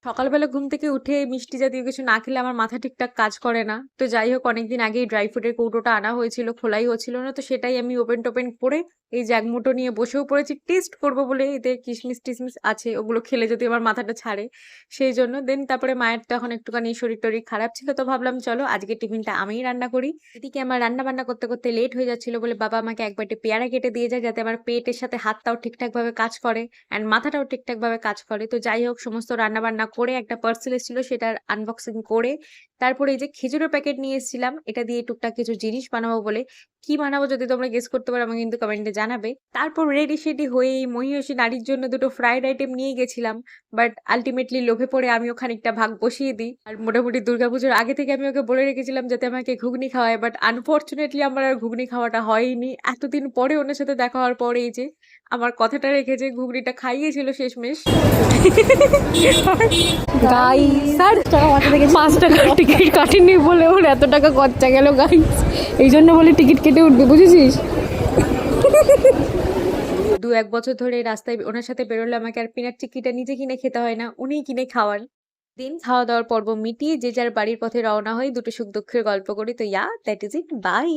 সকালবেলা ঘুম থেকে উঠে মিষ্টি জাতীয় কিছু না খেলে আমার মাথা ঠিকঠাক কাজ করে না। তো যাই হোক অনেকদিন আগেই ড্রাই ফ্রুটের কৌটোটা আনা হয়েছিল, খোলাই হচ্ছিল না। তো সেটাই আমি ওপেন-টোপেন করে এই যে এক মুঠো নিয়ে বসেও পড়েছি টেস্ট করব বলে। এতে কিশমিশ-টিশমিশ আছে, ওগুলো খেলে যদি আমার মাথাটা ছাড়ে সেইজন্য। দেন তারপরে মায়ের তো এখন একটুখানি শরীর-টরীর খারাপ ছিল। তো ভাবলাম চলো আজকে টিফিনটা আমিই রান্না করি। এদিকে আমার রান্না-বান্না করতে লেট হয়ে যাচ্ছিল বলে বাবা আমাকে এক বাটি পেয়ারা কেটে দিয়ে যায় যাতে আমার পেটের সাথে হাতটাও ঠিকঠাকভাবে কাজ করে অ্যান্ড মাথাটাও ঠিকঠাকভাবে কাজ করে। তো যাই হোক সমস্ত রান্নাবান্না করে একটা পার্সেল এসেছিল সেটার আনবক্সিং করে তারপরে এই যে খেজুরের প্যাকেট নিয়ে এসেছিলাম এটা দিয়ে টুকটাক কিছু জিনিস বানাবো বলে। কি বানাবো যদি তোমরা গেস করতে পারো আমাকে কিন্তু কমেন্টে জানাবে। তারপর রেডি সেডি হয়ে মহিষী নারীর জন্য দুটো ফ্রাইড আইটেম নিয়ে গেছিলাম। বাট আলটিমেটলি লোভে পড়ে আমিও খানিকটা ভাগ বসিয়ে দিই। আর মোটামুটি দুর্গাপুজোর আগে থেকে আমি ওকে বলে রেখেছিলাম যাতে আমাকে ঘুগনি খাওয়ায়। বাট আনফরচুনেটলি আমার আর ঘুগনি খাওয়াটা হয়নি। এতদিন পরে ওনার সাথে দেখা হওয়ার পরে এই যে আমার কথাটা রেখেছে, ঘুগনিটা খাইয়েছিল শেষমেশ। গাইস আর 5 টাকা টিকিট কাটেনি বলে ওর এত টাকা খরচা গেল গাইস। এই জন্য বলে টিকিট কেটে উঠবে, বুঝেছিস? 2-1 বছর ধরে এই রাস্তায় ওনার সাথে বেরোলে আমাকে আর পিনাট চিক্কিটা নিজে কিনে খেতে হয় না, উনিই কিনে খাওয়ান। দিন খাওয়া দাওয়ার পর্ব মিটিয়ে যে যার বাড়ির পথে রওনা হই, দুটো সুখ দুঃখের গল্প করি। তো দ্যাট ইজ ইট, বাই।